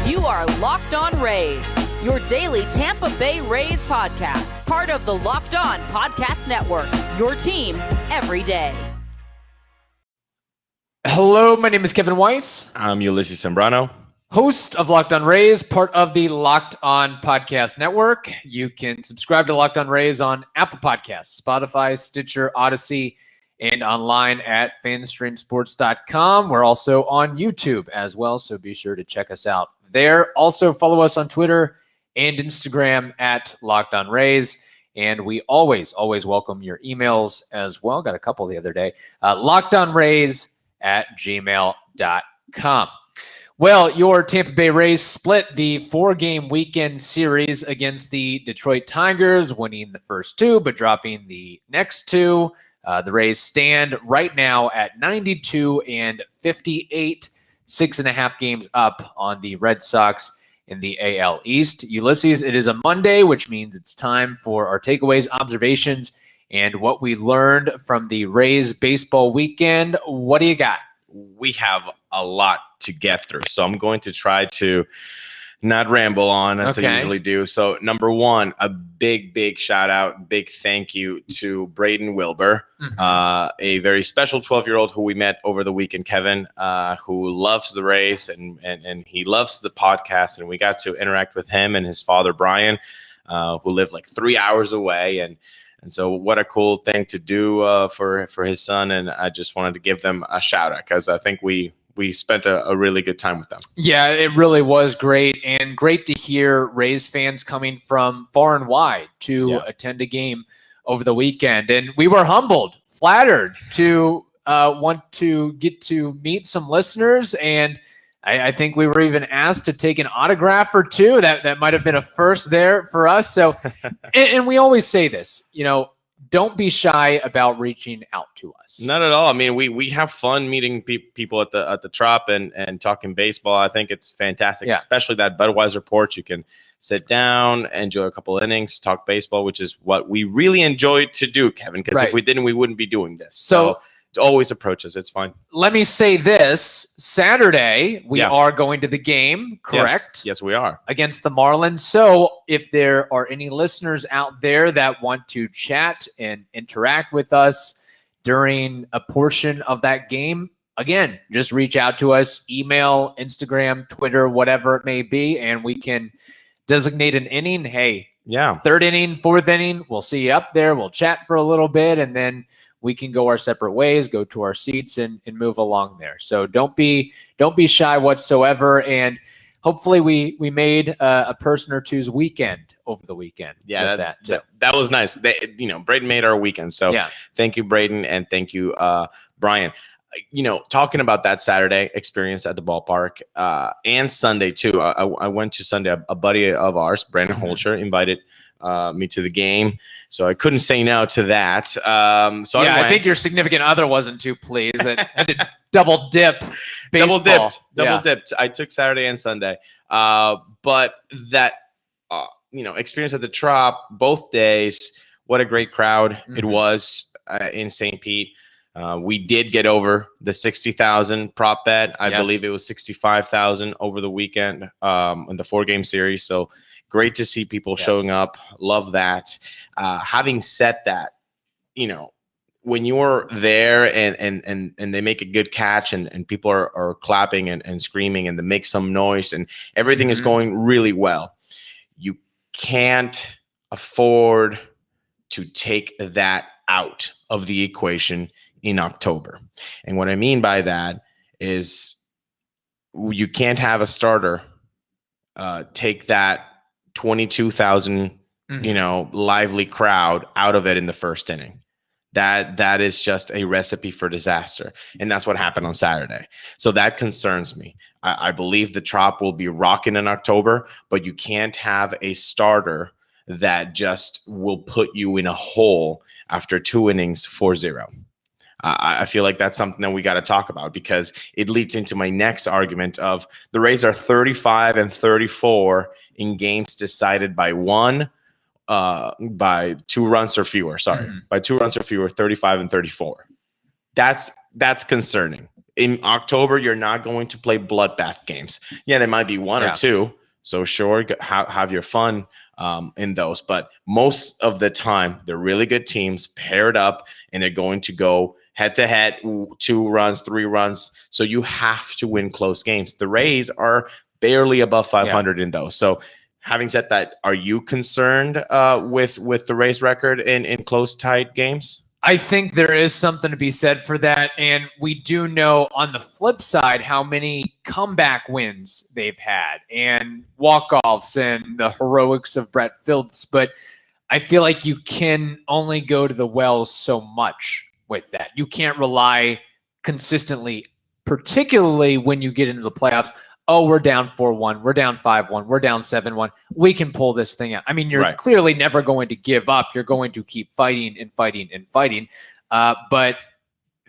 You are Locked On Rays, your daily Tampa Bay Rays podcast, part of the Locked On Podcast Network, your team every day. Hello, my name is Kevin Weiss. I'm Ulises Sambrano, host of Locked On Rays, part of the Locked On Podcast Network. You can subscribe to Locked On Rays on Apple Podcasts, Spotify, Stitcher, Odyssey, and online at fanstreamsports.com. We're also on YouTube as well, so be sure to check us out there. Also, follow us on Twitter and Instagram at Locked On Rays. And we always welcome your emails as well. Got a couple the other day. LockedOnRays@gmail.com. Well, your Tampa Bay Rays split the 4-game weekend series against the Detroit Tigers, winning the first 2, but dropping the next 2. The Rays stand right now at 92 and 58, 6.5 games up on the Red Sox in the AL East. Ulises, it is a Monday, which means it's time for our takeaways, observations, and what we learned from the Rays baseball weekend. What do you got? We have a lot to get through, so I'm going to try to not ramble on as I usually do. So number one, a big shout out, big thank you to Braden Wilbur, a very special 12-year-old who we met over the weekend, Kevin, who loves the Rays and he loves the podcast. And we got to interact with him and his father, Brian, who lived like 3 hours away. And so what a cool thing to do for his son. And I just wanted to give them a shout out because I think we spent a really good time with them. Yeah, it really was great, and great to hear Rays fans coming from far and wide to attend a game over the weekend. And we were humbled, flattered to want to get to meet some listeners, and I think we were even asked to take an autograph or two. That might have been a first there for us. So, and we always say this, don't be shy about reaching out to us. Not at all. I mean, we have fun meeting people at the Trop and talking baseball. I think it's fantastic, especially that Budweiser porch. You can sit down, enjoy a couple innings, talk baseball, which is what we really enjoyed to do, Kevin, because if we didn't, we wouldn't be doing this. So always approach us. It's fine. Let me say this. Saturday, we are going to the game, correct? Yes, we are. Against the Marlins. So if there are any listeners out there that want to chat and interact with us during a portion of that game, again, just reach out to us, email, Instagram, Twitter, whatever it may be, and we can designate an inning. Hey, third inning, fourth inning, we'll see you up there. We'll chat for a little bit, and then we can go our separate ways, go to our seats, and move along there. So don't be shy whatsoever. And hopefully we made a person or two's weekend over the weekend. Yeah, that was nice. Braden made our weekend. So thank you, Braden, and thank you, Brian. Talking about that Saturday experience at the ballpark and Sunday too. I went to Sunday. A buddy of ours, Brandon Holcher, invited me to the game, so I couldn't say no to that. I think your significant other wasn't too pleased that I did double dip baseball. Double dipped. I took Saturday and Sunday, but that experience at the Trop both days. What a great crowd it was in St. Pete. We did get over the 60,000 prop bet. I believe it was 65,000 over the weekend in the 4-game series. So great to see people showing up. Love that. Having said that, when you're there and they make a good catch and people are clapping and screaming and they make some noise and everything is going really well, you can't afford to take that out of the equation in October. And what I mean by that is you can't have a starter take that 22,000 lively crowd out of it in the first inning. That is just a recipe for disaster, and that's what happened on Saturday. So that concerns me. I believe the Trop will be rocking in October, but you can't have a starter that just will put you in a hole after 2 innings 4-0. I feel like that's something that we got to talk about, because it leads into my next argument of the Rays are 35 and 34 in games decided by by 2 runs or fewer. By 2 runs or fewer, 35 and 34. That's concerning. in October, you're not going to play bloodbath games. Yeah, there might be one or two. So sure, have your fun in those. But most of the time, they're really good teams paired up, and they're going to go head to head, 2 runs, 3 runs. So you have to win close games. The Rays are barely above 500 in those. So having said that, are you concerned with the Rays record in close, tight games? I think there is something to be said for that. And we do know on the flip side how many comeback wins they've had and walk-offs and the heroics of Brett Phillips. But I feel like you can only go to the well so much with that. You can't rely consistently, particularly when you get into the playoffs. Oh, we're down 4-1. We're down 5-1. We're down 7-1. We can pull this thing out. I mean, you're clearly never going to give up. You're going to keep fighting and fighting and fighting. But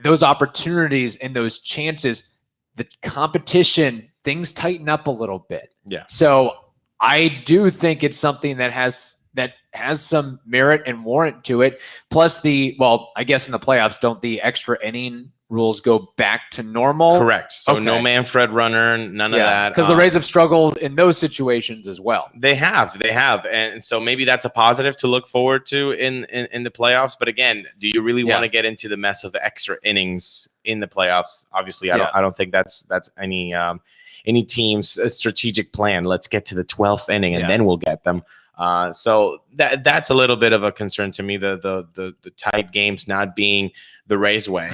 those opportunities and those chances, the competition, things tighten up a little bit. Yeah. So I do think it's something that has some merit and warrant to it. Plus I guess in the playoffs, don't the extra inning rules go back to normal? Correct. So no Manfred runner, none of that. Because the Rays have struggled in those situations as well. They have. And so maybe that's a positive to look forward to in the playoffs. But again, do you really want to get into the mess of extra innings in the playoffs? Obviously, I don't think that's any team's strategic plan. Let's get to the 12th inning and then we'll get them. So that's a little bit of a concern to me. The tight games not being the Rays way.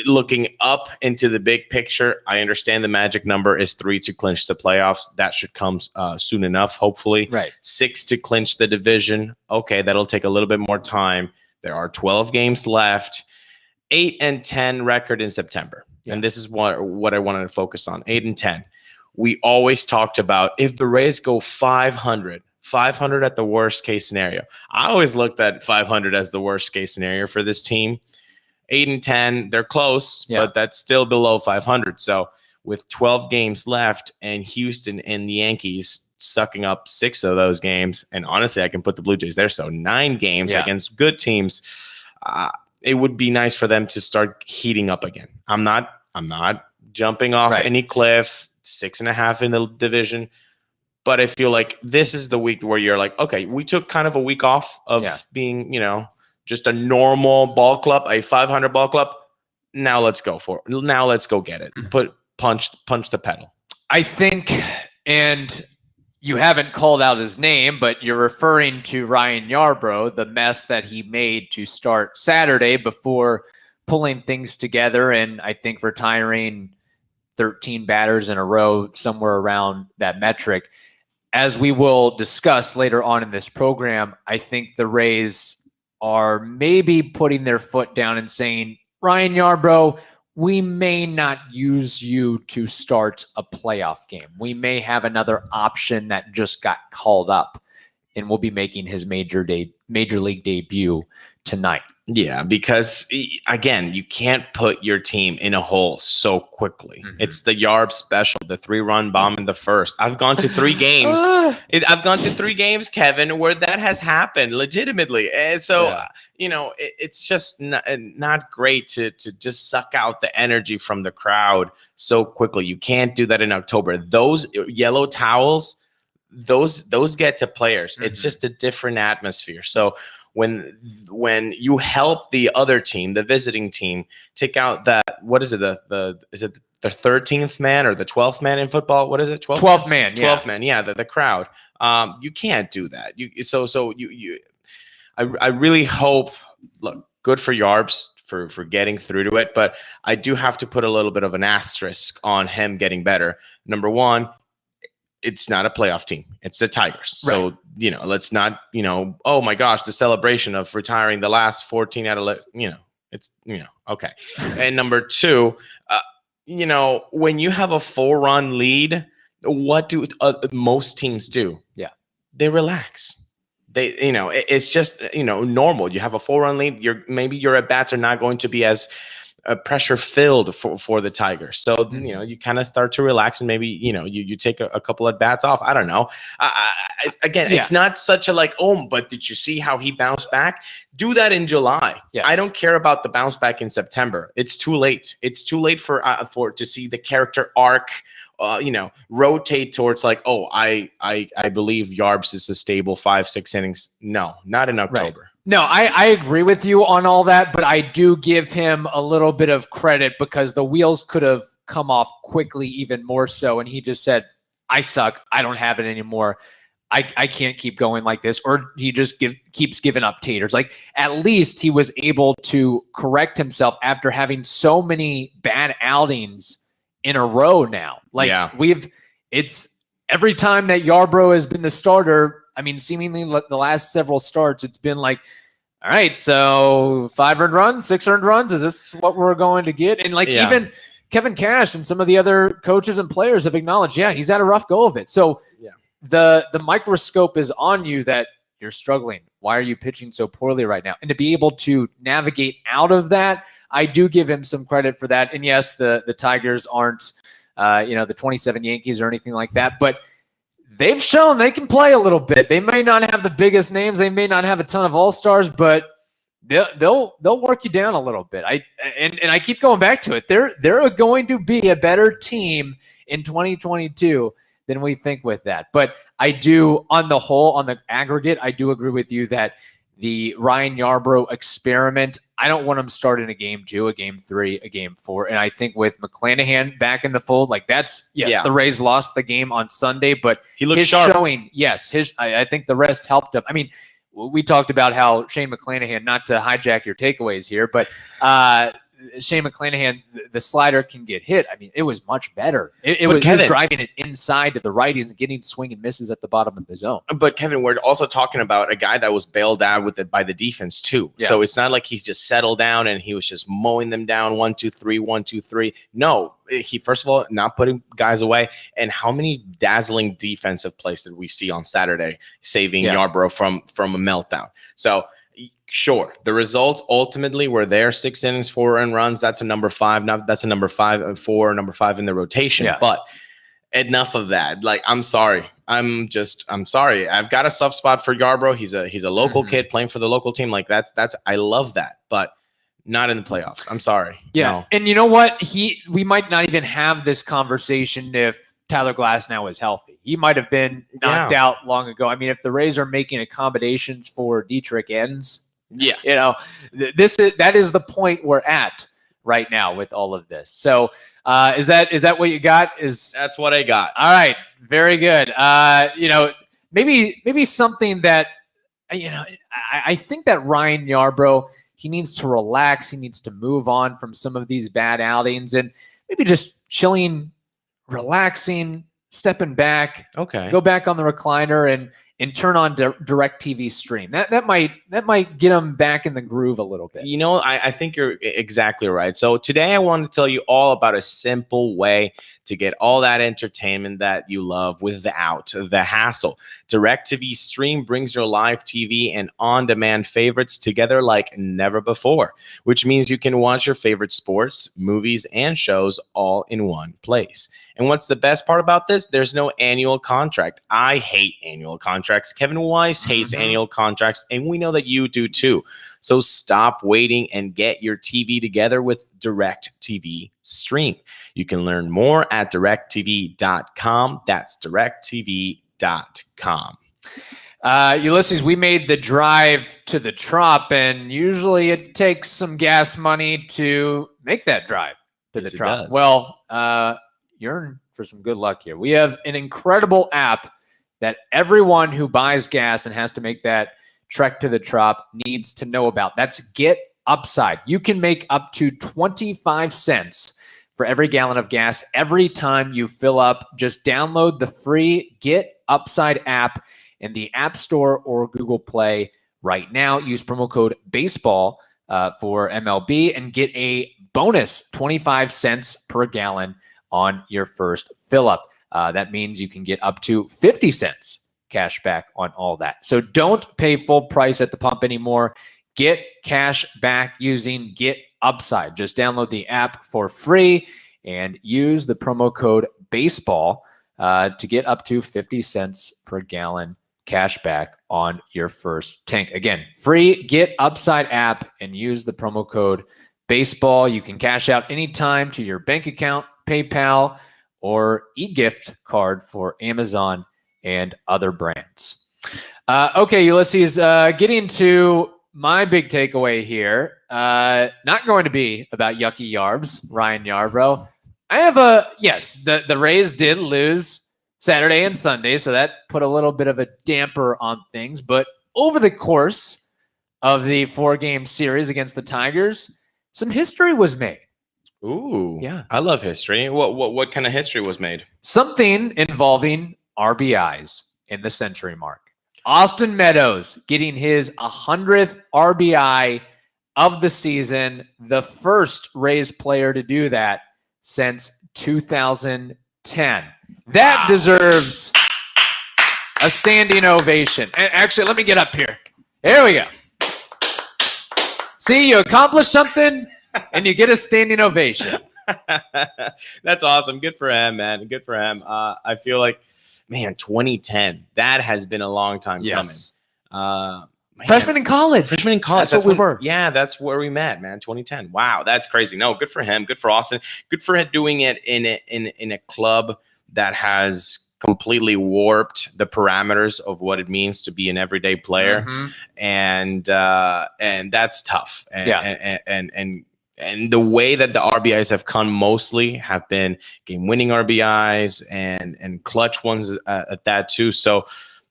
Looking up into the big picture, I understand the magic number is 3 to clinch the playoffs. That should come soon enough, hopefully. 6 to clinch the division. Okay, that'll take a little bit more time. There are 12 games left. 8-10 record in September. And this is what I wanted to focus on. 8-10. We always talked about if the Rays go 500 at the worst case scenario. I always looked at 500 as the worst case scenario for this team. 8-10, they're close, but that's still below 500. So with 12 games left and Houston and the Yankees sucking up 6 of those games, and honestly, I can put the Blue Jays there. So 9 games against good teams. It would be nice for them to start heating up again. I'm not jumping off any cliff. 6.5 in the division, but I feel like this is the week where you're like, okay, we took kind of a week off of being, just a normal ball club, a 500 ball club. Now let's go for it. Now let's go get it. Punch the pedal. I think, and you haven't called out his name, but you're referring to Ryan Yarbrough, the mess that he made to start Saturday before pulling things together, and I think retiring 13 batters in a row, somewhere around that metric. As we will discuss later on in this program, I think the Rays are maybe putting their foot down and saying, Ryan Yarbrough, we may not use you to start a playoff game. We may have another option that just got called up, and will be making his major league debut tonight. Yeah, because again, you can't put your team in a hole so quickly. It's the Yarb special, the 3-run bomb in the first. I've gone to 3 games. I've gone to 3 games, Kevin, where that has happened legitimately. And so, it's just not great to just suck out the energy from the crowd so quickly. You can't do that in October. Those yellow towels, those get to players. It's just a different atmosphere. So when you help the other team, the visiting team, take out that, what is it? Is it the 13th man or the 12th man in football? What is it? 12th man. 12th man. Yeah. The crowd. You can't do that. I really hope, look, good for Yarbs for getting through to it, but I do have to put a little bit of an asterisk on him getting better. Number one, it's not a playoff team. It's the Tigers. So, let's not, oh my gosh, the celebration of retiring the last 14 out of, it's, okay. And number 2, when you have a 4-run lead, what do most teams do? Yeah. They relax. They, it's just, normal. You have a 4-run lead. Your at-bats are not going to be as pressure filled for the Tigers. So, you kind of start to relax and maybe, you take a couple of bats off. I don't know. It's not such a but did you see how he bounced back? Do that in July. Yes. I don't care about the bounce back in September. It's too late. It's too late for to see the character arc, rotate towards I believe Yarbs is a stable 5-6 innings. No, not in October. Right. No, I agree with you on all that, but I do give him a little bit of credit because the wheels could have come off quickly, even more so. And he just said, I suck. I don't have it anymore. I can't keep going like this. Or he just keeps giving up taters. At least he was able to correct himself after having so many bad outings in a row now. It's every time that Yarbrough has been the starter, I mean, seemingly the last several starts, it's been all right, so 5 earned runs, 6 earned runs. Is this what we're going to get? And even Kevin Cash and some of the other coaches and players have acknowledged, he's had a rough go of it. So the microscope is on you that you're struggling. Why are you pitching so poorly right now? And to be able to navigate out of that, I do give him some credit for that. And yes, the Tigers aren't, the 27 Yankees or anything like that, but they've shown they can play a little bit. They may not have the biggest names. They may not have a ton of all-stars, but they'll work you down a little bit. I keep going back to it. They're going to be a better team in 2022 than we think with that. But I do, on the whole, on the aggregate, I do agree with you that the Ryan Yarbrough experiment, I don't want him starting a game 2, a game 3, a game 4. And I think with McClanahan back in the fold, the Rays lost the game on Sunday, but he looked sharp. Showing, I think the rest helped him. I mean, we talked about how Shane McClanahan, not to hijack your takeaways here, but Shane McClanahan, the slider can get hit. I mean, it was much better. He was driving it inside to the righties and getting swing and misses at the bottom of the zone. But Kevin, we're also talking about a guy that was bailed out by the defense too. Yeah. So it's not like he's just settled down and he was just mowing them down 1, 2, 3, 1, 2, 3. No, he first of all not putting guys away. And how many dazzling defensive plays did we see on Saturday, saving Yarbrough from a meltdown? So. Sure, the results ultimately were there. 6 innings, 4 earned runs. That's a number 5. Now that's a number 5 and 4, number 5 in the rotation. Yeah. But enough of that. I'm sorry. I'm sorry. I've got a soft spot for Yarbrough. He's a local kid playing for the local team. That's I love that. But not in the playoffs. I'm sorry. Yeah. No. And you know what? We might not even have this conversation if Tyler Glasnow is healthy. He might have been knocked out long ago. I mean, if the Rays are making accommodations for Dietrich Enns, that is the point we're at right now with all of this. So is that what you got? That's what I got. All right, very good. Maybe something that I think that Ryan Yarbrough, he needs to relax. He needs to move on from some of these bad outings and maybe just chilling, relaxing, stepping back. Okay, go back on the recliner and turn on DirecTV stream. That might get them back in the groove a little bit. I think you're exactly right. So today I want to tell you all about a simple way to get all that entertainment that you love without the hassle. DirecTV Stream brings your live TV and on-demand favorites together like never before, which means you can watch your favorite sports, movies, and shows all in one place. And what's the best part about this? There's no annual contract. I hate annual contracts. Kevin Weiss hates annual contracts, and we know that you do too. So stop waiting and get your TV together with DirecTV Stream. You can learn more at directtv.com. That's directtv.com. Ulises, we made the drive to the Trop, and usually it takes some gas money to make that drive to the Trop. Well, you're in for some good luck here. We have an incredible app that everyone who buys gas and has to make that trek to the Trop needs to know about. That's Get Upside. You can make up to 25 cents for every gallon of gas every time you fill up. Just download the free Get Upside app in the App Store or Google Play right now. Use promo code BASEBALL for MLB and get a bonus 25 cents per gallon on your first fill up. That means you can get up to 50 cents cash back on all that. So don't pay full price at the pump anymore. get cash back using Get Upside. Just download the app for free and use the promo code BASEBALL to get up to 50 cents per gallon cash back on your first tank. Again, free Get Upside app and use the promo code BASEBALL. You can cash out anytime to your bank account, PayPal, or e-gift card for Amazon and other brands. Okay, Ulises, getting to my big takeaway here, not going to be about Yucky Yarbs, Ryan Yarbrough. I have yes, the Rays did lose Saturday and Sunday, so that put a little bit of a damper on things. But over the course of the 4-game series against the Tigers, some history was made. Ooh, yeah, I love history. What kind of history was made? Something involving RBIs in the century mark. Austin Meadows getting his 100th RBI of the season, the first Rays player to do that since 2010. That deserves a standing ovation. And actually, let me get up here. There we go. See, you accomplished something, and you get a standing ovation. That's awesome. Good for him, man. Good for him. I feel like, man, 2010. That has been a long time coming. Freshman in college. That's what we were. Yeah, that's where we met, man. 2010. Wow, that's crazy. No, good for him. Good for Austin. Good for him doing it in a club that has completely warped the parameters of what it means to be an everyday player, and that's tough. And the way that the RBIs have come mostly have been game-winning RBIs and clutch ones at that too. So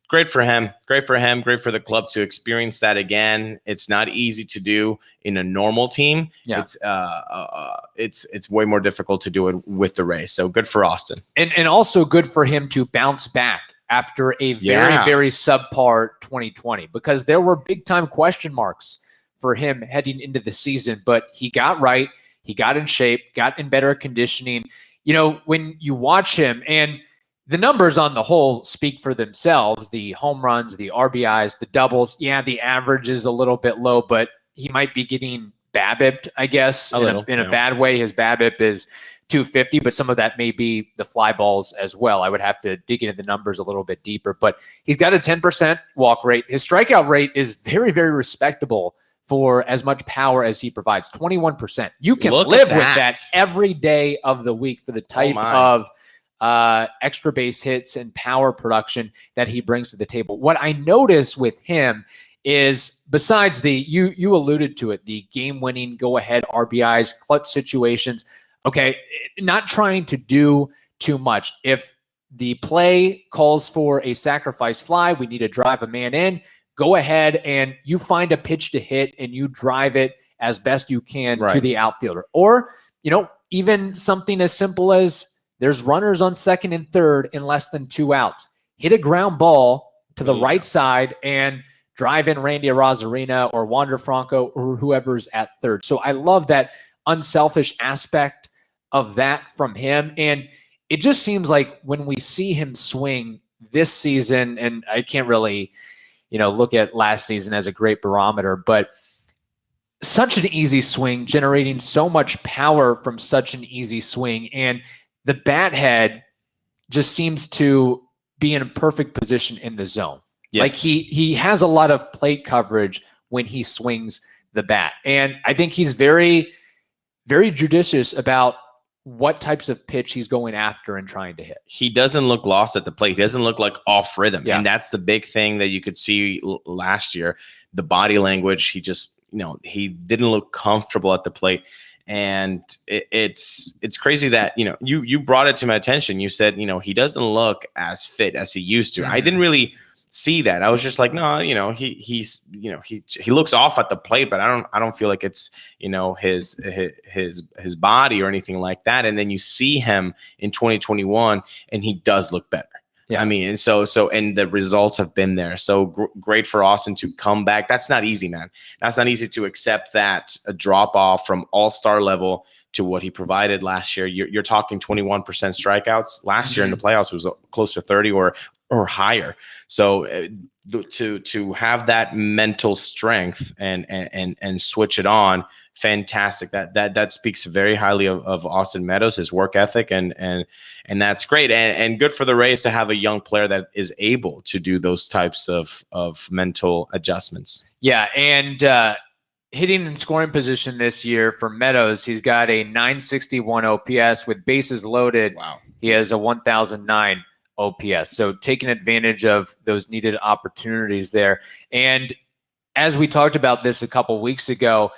great for him. Great for him. Great for the club to experience that again. It's not easy to do in a normal team. Yeah. It's way more difficult to do it with the Rays. So good for Austin. And also good for him to bounce back after a very subpar 2020, because there were big time question marks for him heading into the season, but he got right. He got in shape, got in better conditioning. You know, when you watch him, and the numbers on the whole speak for themselves, the home runs, the RBIs, the doubles. Yeah, the average is a little bit low, but he might be getting BABIP'd, I guess, in a bad way. His BABIP is 250, but some of that may be the fly balls as well. I would have to dig into the numbers a little bit deeper, but he's got a 10% walk rate. His strikeout rate is very, very respectable for as much power as he provides, 21%. You can live with that every day of the week for the type of extra base hits and power production that he brings to the table. What I notice with him is, besides the, you alluded to it, the game-winning go-ahead RBIs, clutch situations, okay, not trying to do too much. If the play calls for a sacrifice fly, we need to drive a man in, go ahead and you find a pitch to hit and you drive it as best you can to the outfielder. Or, you know, even something as simple as, there's runners on second and third in less than 2 outs. Hit a ground ball to the right side and drive in Randy Arozarena or Wander Franco or whoever's at third. So I love that unselfish aspect of that from him. And it just seems like when we see him swing this season, and I can't really, you know, look at last season as a great barometer, but such an easy swing, generating so much power from such an easy swing. And the bat head just seems to be in a perfect position in the zone. Yes. Like he has a lot of plate coverage when he swings the bat. And I think he's very, very judicious about what types of pitch he's going after and trying to hit. He doesn't look lost at the plate. He doesn't look like off rhythm. Yeah. And that's the big thing that you could see last year. The body language, he just, you know, he didn't look comfortable at the plate. And it's crazy that, you know, you brought it to my attention. You said, you know, he doesn't look as fit as he used to. Mm-hmm. I didn't really see that. I was just like, no, you know, he looks off at the plate, but I don't feel like it's, you know, his body or anything like that. And then you see him in 2021 and he does look better. Yeah. I mean, and so and the results have been there. So great for Austin to come back. That's not easy, man. That's not easy to accept that a drop off from all-star level to what he provided last year. You're talking 21% strikeouts. Last year in the playoffs was close to 30 or or higher. So to have that mental strength and switch it on, fantastic. That speaks very highly of Austin Meadows, his work ethic, and that's great. And good for the Rays to have a young player that is able to do those types of mental adjustments. Yeah, and hitting and scoring position this year for Meadows, he's got a 961 OPS with bases loaded. Wow. He has a 1009 OPS. So taking advantage of those needed opportunities there. And as we talked about this a couple weeks ago,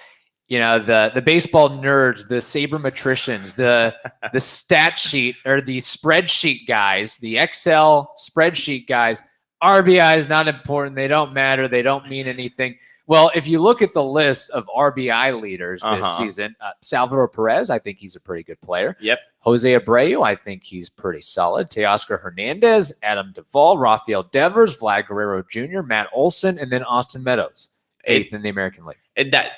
you know, the baseball nerds, the sabermetricians, the stat sheet or the spreadsheet guys, the Excel spreadsheet guys, RBI is not important. They don't matter. They don't mean anything. Well, if you look at the list of RBI leaders this season, Salvador Perez, I think he's a pretty good player. Yep. Jose Abreu, I think he's pretty solid. Teoscar Hernandez, Adam Duvall, Rafael Devers, Vlad Guerrero Jr., Matt Olson, and then Austin Meadows, 8th in the American League.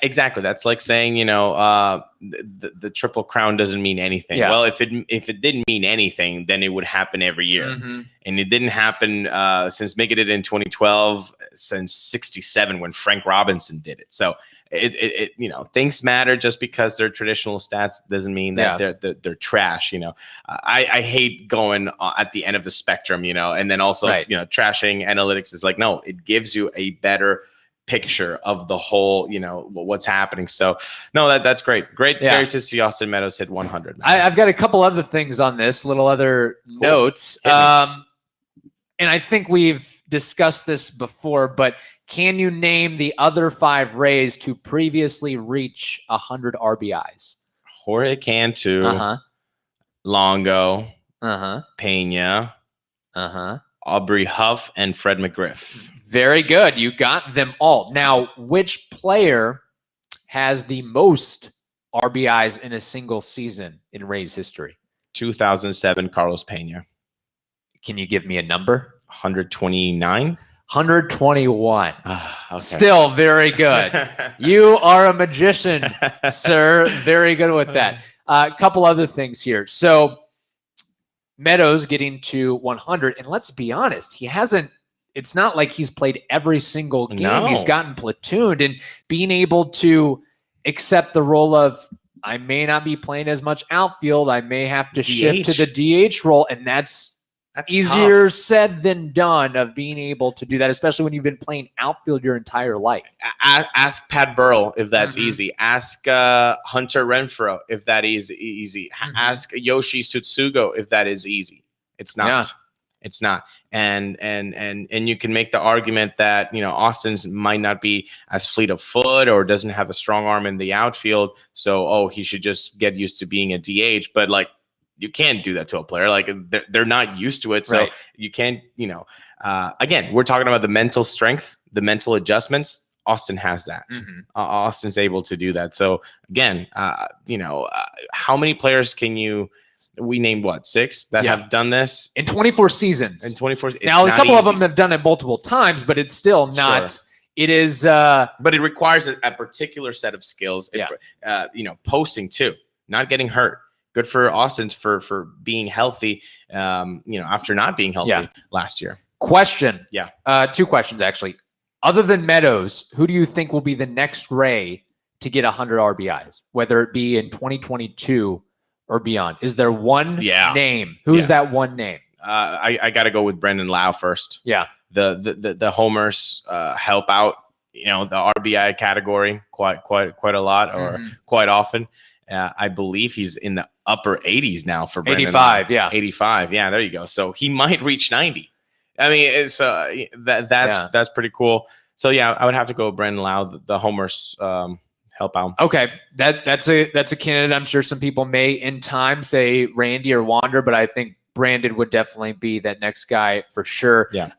Exactly. That's like saying, you know, the Triple Crown doesn't mean anything. Yeah. Well, if it didn't mean anything, then it would happen every year. Mm-hmm. And it didn't happen since making it in 2012, since 67 when Frank Robinson did it. So it you know, things matter. Just because they're traditional stats doesn't mean that they're trash. You know, I hate going at the end of the spectrum, you know, and then also, you know, trashing analytics is like, no, it gives you a better picture of the whole, you know, what's happening. So no, that's great. Great to see Austin Meadows hit 100. I've got a couple other things on this, little other notes. And I think we've discussed this before, but can you name the other 5 Rays to previously reach 100 RBIs? Jorge Cantu, Longo, Pena, Aubrey Huff, and Fred McGriff. Very good. You got them all. Now, which player has the most RBIs in a single season in Rays history? 2007, Carlos Pena. Can you give me a number? 129. 121. Okay. Still very good. You are a magician, sir. Very good with that. A couple other things here. So Meadows getting to 100. And let's be honest, he hasn't. It's not like he's played every single game. No. He's gotten platooned, and being able to accept the role of, I may not be playing as much outfield. I may have to shift to the DH role. And that's easier tough. said than done, of being able to do that, especially when you've been playing outfield your entire life. Ask Pat Burrell if that's easy. Ask Hunter Renfroe if that is easy. Ask Yoshi Tsutsugo if that is easy. It's not. Yeah. It's not. And you can make the argument that, you know, Austin's might not be as fleet of foot or doesn't have a strong arm in the outfield. So, he should just get used to being a DH. But like, you can't do that to a player. Like, they're not used to it. So you can't, you know, again, we're talking about the mental strength, the mental adjustments. Austin has that. Austin's able to do that. So again, you know, how many players can we named 6 that have done this in 24 seasons? In 24. Now, a couple of them have done it multiple times, but it's still not. Sure. It is. But it requires a particular set of skills. You know, posting too, not getting hurt. Good for Austin for being healthy. You know, after not being healthy last year. Question. 2 questions actually. Other than Meadows, who do you think will be the next Ray to get 100 RBIs, whether it be in 2022 or beyond? Is there one name? Who's that one name? I got to go with Brendan Lau first. Yeah. The homers help out, you know, the RBI category quite a lot, or quite often. I believe he's in the upper 80s now for Brendan 85. Lau. 85. Yeah, there you go. So he might reach 90. I mean, it's that's pretty cool. So yeah, I would have to go with Brendan Lau. The homers help out. Okay, that's a candidate. I'm sure some people may in time say Randy or Wander, but I think Brandon would definitely be that next guy for sure. Yeah.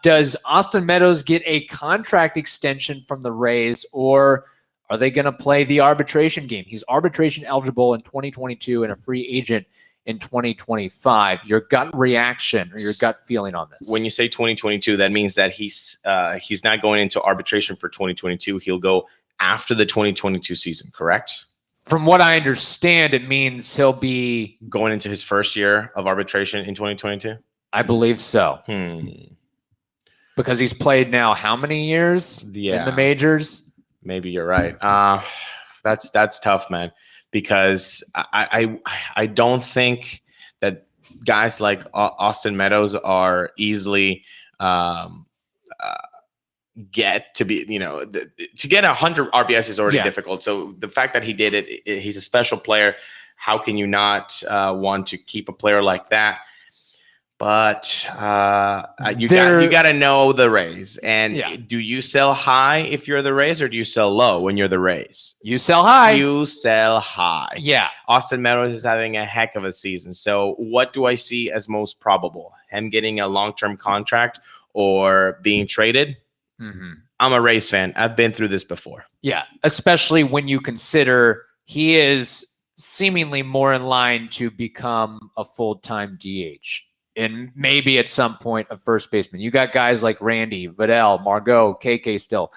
Does Austin Meadows get a contract extension from the Rays, or are they going to play the arbitration game? He's arbitration eligible in 2022 and a free agent in 2025. Your gut reaction or your gut feeling on this? When you say 2022, that means that he's not going into arbitration for 2022. He'll go after the 2022 season, correct? From what I understand, it means he'll be going into his first year of arbitration in 2022. I believe so. Because he's played now how many years in the majors? Maybe you're right. That's tough, man, because I don't think that guys like Austin Meadows are easily get to be, to get 100 RBIs is already difficult. So the fact that he did it, he's a special player. How can you not want to keep a player like that? But you got to know the Rays. And do you sell high if you're the Rays, or do you sell low when you're the Rays? You sell high. You sell high. Yeah. Austin Meadows is having a heck of a season. So what do I see as most probable? Him getting a long-term contract or being traded? I'm a Rays fan. I've been through this before. Yeah, especially when you consider he is seemingly more in line to become a full-time DH. And maybe at some point a first baseman. You got guys like Randy, Vidal, Margot, KK still,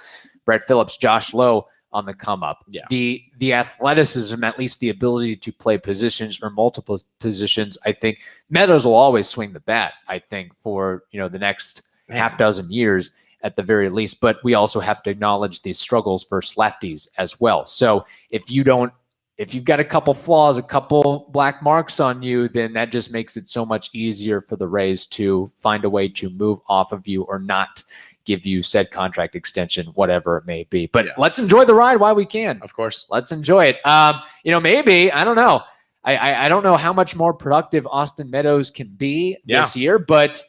Brett Phillips, Josh Lowe on the come up. Yeah. The athleticism, at least the ability to play positions or multiple positions, I think Meadows will always swing the bat, I think, for the next half dozen years at the very least. But we also have to acknowledge the struggles versus lefties as well. So if you've got a couple flaws, a couple black marks on you, then that just makes it so much easier for the Rays to find a way to move off of you or not give you said contract extension, whatever it may be. But let's enjoy the ride while we can. Of course. Let's enjoy it. Maybe, I don't know. I don't know how much more productive Austin Meadows can be this year, but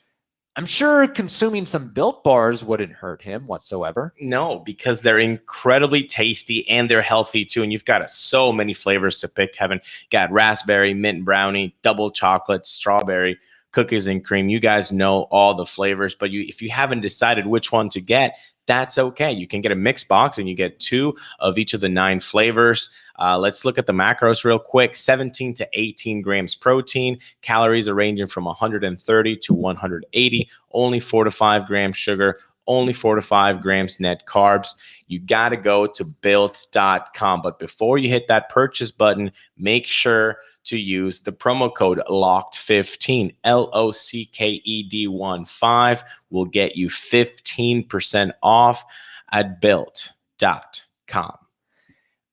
I'm sure consuming some Built Bars wouldn't hurt him whatsoever. No, because they're incredibly tasty and they're healthy too. And you've got so many flavors to pick, Kevin. You got raspberry, mint brownie, double chocolate, strawberry, cookies and cream. You guys know all the flavors, but if you haven't decided which one to get, that's okay. You can get a mixed box and you get 2 of each of the 9 flavors. Let's look at the macros real quick. 17 to 18 grams protein. Calories are ranging from 130 to 180. Only 4 to 5 grams sugar. Only 4 to 5 grams net carbs. You got to go to built.com. But before you hit that purchase button, make sure to use the promo code LOCKED15, LOCKED15 will get you 15% off at built.com.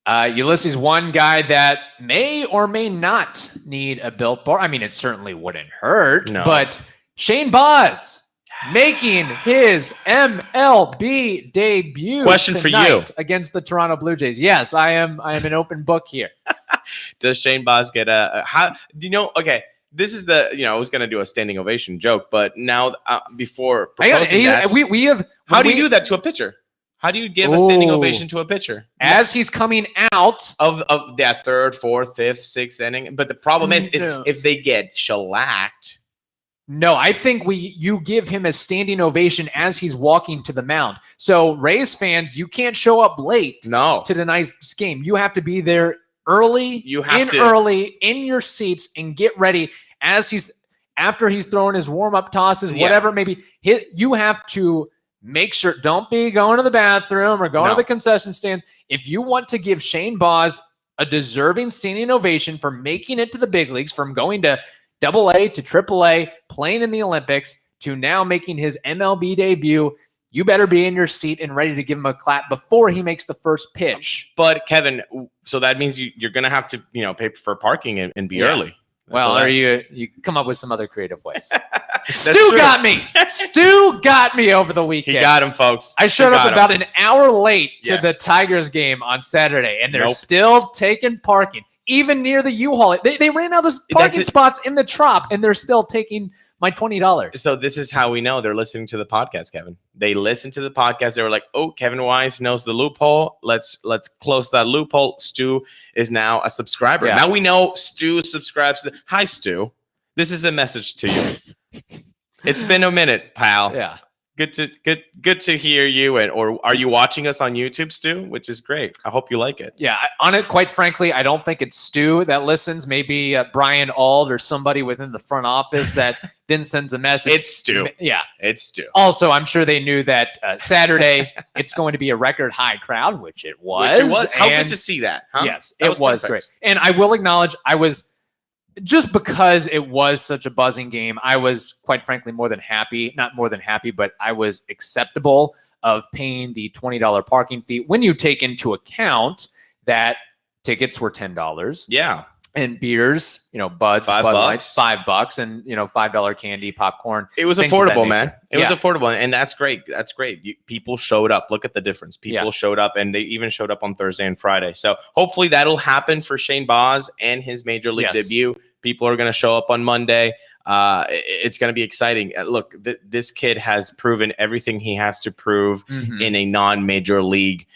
Ulises, one guy that may or may not need a Built Bar. I mean, it certainly wouldn't hurt, but Shane Baz making his MLB debut. Question for you against the Toronto Blue Jays. Yes, I am an open book here. Does Shane Baz get okay, this is I was going to do a standing ovation joke, but now before proposing that, we have. How do you do that to a pitcher? How do you give a standing ovation to a pitcher? As he's coming out of that 3rd, 4th, 5th, 6th inning. But the problem is if they get shellacked. No, I think you give him a standing ovation as he's walking to the mound. So Rays fans, you can't show up late to tonight's game. You have to be there early. Early in your seats and get ready after he's throwing his warm-up tosses, whatever maybe. You have to make sure, don't be going to the bathroom or going to the concession stands. If you want to give Shane Baz a deserving standing ovation for making it to the big leagues, from going to AA to AAA, playing in the Olympics, to now making his MLB debut, you better be in your seat and ready to give him a clap before he makes the first pitch. But Kevin, so that means you're going to have to, pay for parking and be early. Well, or you come up with some other creative ways. Stu got me. Stu got me over the weekend. He got him, folks. I showed up about an hour late to the Tigers game on Saturday, and they're still taking parking, even near the U-Haul. They ran out of parking spots in the Trop, and they're still taking my $20. So this is how we know they're listening to the podcast, Kevin. They listened to the podcast. They were like, "Oh, Kevin Weiss knows the loophole. Let's close that loophole." Stu is now a subscriber. Yeah. Now we know Stu subscribes. Hi, Stu. This is a message to you. It's been a minute, pal. Yeah. Good to hear you. Or are you watching us on YouTube, Stu? Which is great. I hope you like it. Yeah, quite frankly, I don't think it's Stu that listens. Maybe Brian Ald or somebody within the front office that then sends a message. It's Stu. Yeah, it's Stu. Also, I'm sure they knew that Saturday it's going to be a record high crowd, which it was. How good to see that, huh? Yes, it was great. And I will acknowledge, I was just because it was such a buzzing game, I was quite frankly not more than happy, but I was acceptable of paying the $20 parking fee when you take into account that tickets were $10. Yeah. And beers, Bud Light, $5, and $5 candy, popcorn. It was affordable, man. It was affordable, and that's great. That's great. People showed up. Look at the difference. People showed up, and they even showed up on Thursday and Friday. So hopefully that'll happen for Shane Baz and his major league debut. People are going to show up on Monday. It's going to be exciting. Look, this kid has proven everything he has to prove in a non-major league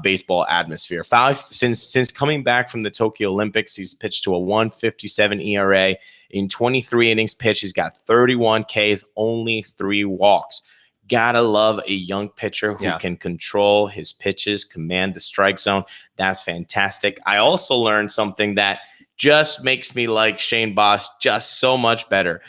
baseball atmosphere. Since coming back from the Tokyo Olympics, he's pitched to a 1.57 ERA. In 23 innings pitched, he's got 31 Ks, only 3 walks. Gotta love a young pitcher who can control his pitches, command the strike zone. That's fantastic. I also learned something that just makes me like Shane Baz just so much better.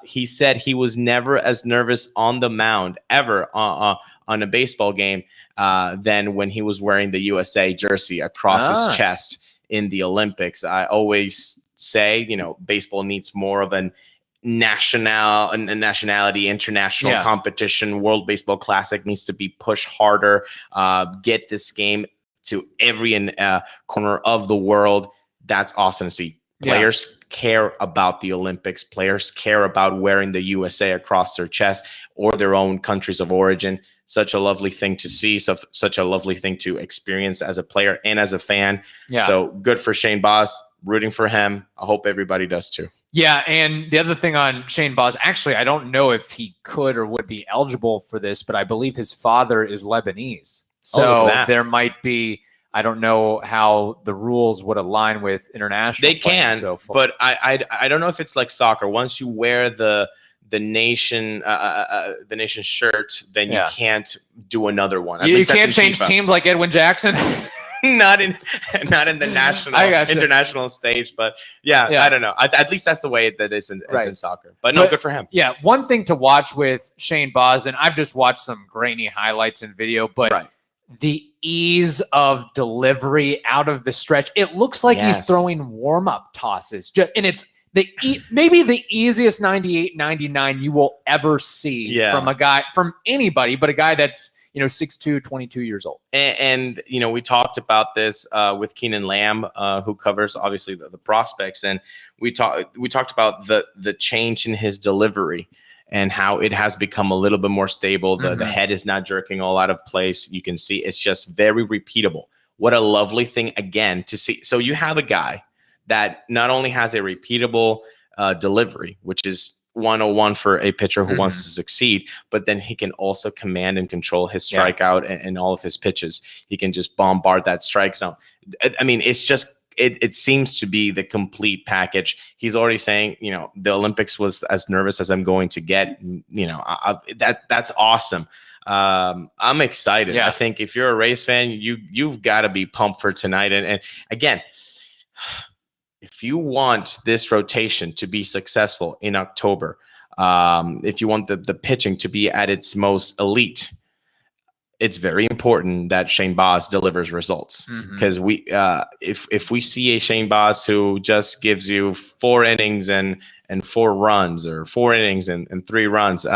He said he was never as nervous on the mound ever on a baseball game than when he was wearing the USA jersey across his chest in the Olympics. I always say, baseball needs more of a nationality, international competition. World Baseball Classic needs to be pushed harder. Get this game to every corner of the world. That's awesome to see. Players care about the Olympics. Players care about wearing the USA across their chest or their own countries of origin. Such a lovely thing to see. Such a lovely thing to experience as a player and as a fan. Yeah. So good for Shane Baz. Rooting for him. I hope everybody does too. Yeah, and the other thing on Shane Baz, actually, I don't know if he could or would be eligible for this, but I believe his father is Lebanese. So there might be... I don't know how the rules would align with international. They can, but I don't know if it's like soccer. Once you wear the nation's shirt, then you can't do another one. At least you can't change teams like Edwin Jackson. not in the national international stage, but I don't know. At least that's the way that is in soccer. But good for him. Yeah, one thing to watch with Shane Baz, and I've just watched some grainy highlights and video, but the ease of delivery out of the stretch. It looks like he's throwing warm-up tosses. And it's maybe the easiest 98, 99 you will ever see from a guy, from anybody, but a guy that's, 6'2", 22 years old. And we talked about this with Keenan Lamb, who covers obviously the prospects. And we talked about the change in his delivery and how it has become a little bit more stable. The head is not jerking all out of place. You can see it's just very repeatable. What a lovely thing, again, to see. So you have a guy that not only has a repeatable delivery, which is 101 for a pitcher who wants to succeed, but then he can also command and control his strikeout and all of his pitches. He can just bombard that strike zone. I mean, it's just... It seems to be the complete package. He's already saying, the Olympics was as nervous as I'm going to get. That's awesome. I'm excited. I think if you're a Rays fan, you've got to be pumped for tonight. And again, if you want this rotation to be successful in October, if you want the pitching to be at its most elite, it's very important that Shane Baz delivers results, because if we see a Shane Baz who just gives you 4 innings and 4 runs, or 4 innings and 3 runs,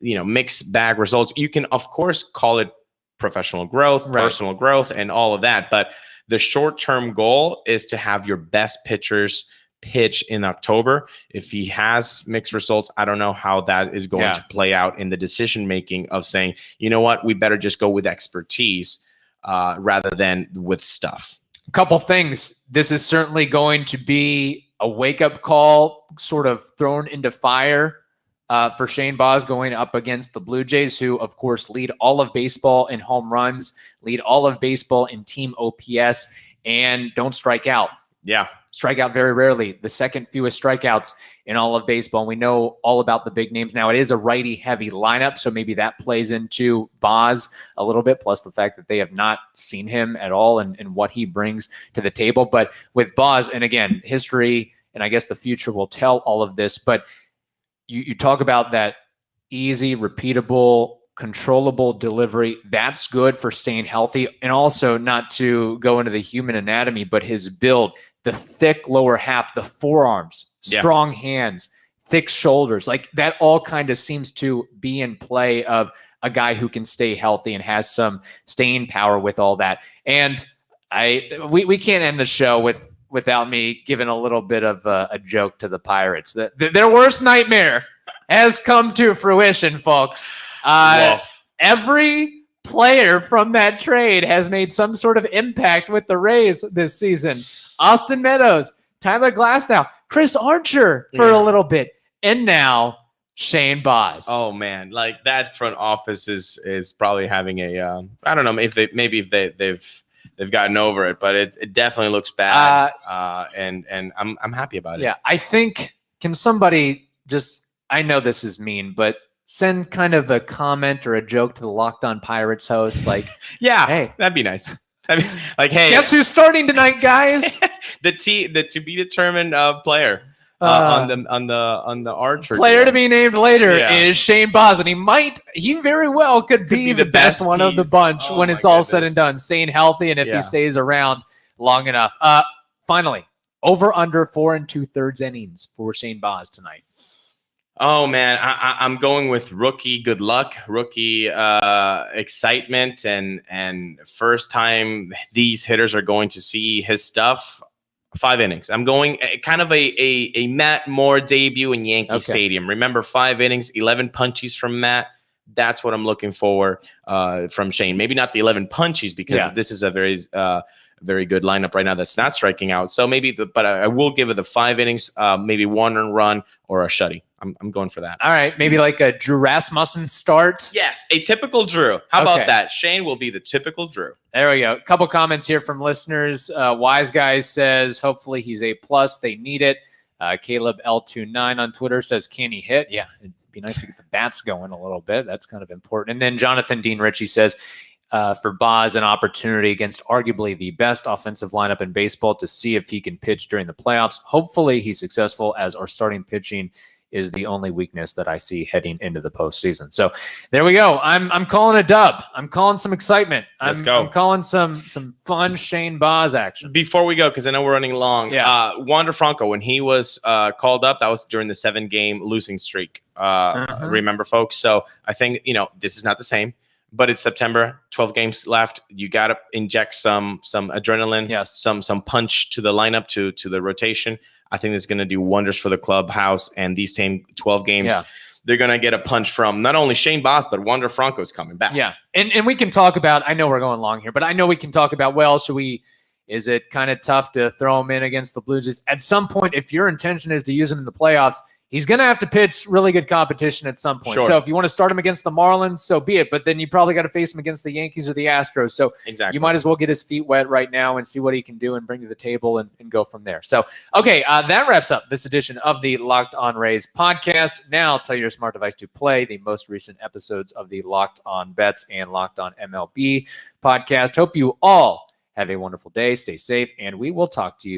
mixed bag results, you can of course call it professional growth, personal growth, and all of that. But the short-term goal is to have your best pitchers pitch in October. If he has mixed results, I don't know how that is going to play out in the decision making of saying, you know what, we better just go with expertise rather than with stuff. A couple things. This is certainly going to be a wake-up call, sort of thrown into fire for Shane Baz going up against the Blue Jays, who of course lead all of baseball in home runs, lead all of baseball in team OPS, and don't strike out. Strike out very rarely. The second fewest strikeouts in all of baseball. And we know all about the big names. Now, it is a righty-heavy lineup, so maybe that plays into Baz a little bit, plus the fact that they have not seen him at all and what he brings to the table. But with Baz, and again, history and I guess the future will tell all of this, but you talk about that easy, repeatable, controllable delivery. That's good for staying healthy. And also, not to go into the human anatomy, but his build, the thick lower half, the forearms, strong hands, thick shoulders, like that all kind of seems to be in play of a guy who can stay healthy and has some staying power with all that. And we can't end the show without me giving a little bit of a joke to the Pirates. Their worst nightmare has come to fruition, folks. Every player from that trade has made some sort of impact with the Rays this season. Austin Meadows, Tyler Glasnow, Chris Archer for a little bit, and now Shane Baz. Oh man, like that front office is probably having a I don't know if they've gotten over it, but it definitely looks bad. And I'm happy about it. Yeah, I think, can somebody just, I know this is mean, but send kind of a comment or a joke to the Locked On Pirates host, like, yeah, hey, that'd be nice. I mean, like, hey, guess who's starting tonight, guys? the to be determined player on the Archer player deal. To be named later is Shane Baz, and he very well could be the best one of the bunch when it's all said and done, staying healthy, and if he stays around long enough. Finally, over under 4 2/3 innings for Shane Baz tonight. Oh man, I'm going with rookie good luck, rookie excitement, and first time these hitters are going to see his stuff. 5 innings. I'm going kind of a Matt Moore debut in Yankee Stadium. Remember, 5 innings, 11 punchies from Matt. That's what I'm looking for from Shane. Maybe not the 11 punchies because this is a very good lineup right now that's not striking out. So maybe, but I will give it the 5 innings, maybe 1 earned run or a shutty. I'm going for that. All right, maybe like a Drew Rasmussen start. Yes, a typical Drew. How about that? Shane will be the typical Drew. There we go. A couple comments here from listeners. Wise Guy says, hopefully he's A+. They need it. Caleb L29 on Twitter says, can he hit? Yeah, it'd be nice to get the bats going a little bit. That's kind of important. And then Jonathan Dean Ritchie says, for Baz, an opportunity against arguably the best offensive lineup in baseball to see if he can pitch during the playoffs. Hopefully he's successful, as our starting pitching is the only weakness that I see heading into the postseason. So there we go. I'm calling a dub. I'm calling some excitement. Let's go. I'm calling some fun Shane Baz action. Before we go, because I know we're running long, Wander Franco, when he was called up, that was during the 7-game losing streak. Remember, folks? So I think, this is not the same, but it's September, 12 games left. You got to inject some adrenaline, some punch to the lineup, to the rotation. I think it's going to do wonders for the clubhouse, and these 12 games, they're going to get a punch from not only Shane Baz, but Wander Franco is coming back. Yeah, and we can talk about, I know we're going long here, but I know we can talk about, is it kind of tough to throw him in against the Blue Jays? At some point, if your intention is to use him in the playoffs, he's going to have to pitch really good competition at some point. Sure. So if you want to start him against the Marlins, so be it. But then you probably got to face him against the Yankees or the Astros. So you might as well get his feet wet right now and see what he can do and bring to the table and go from there. So, that wraps up this edition of the Locked On Rays podcast. Now tell your smart device to play the most recent episodes of the Locked On Bets and Locked On MLB podcast. Hope you all have a wonderful day. Stay safe, and we will talk to you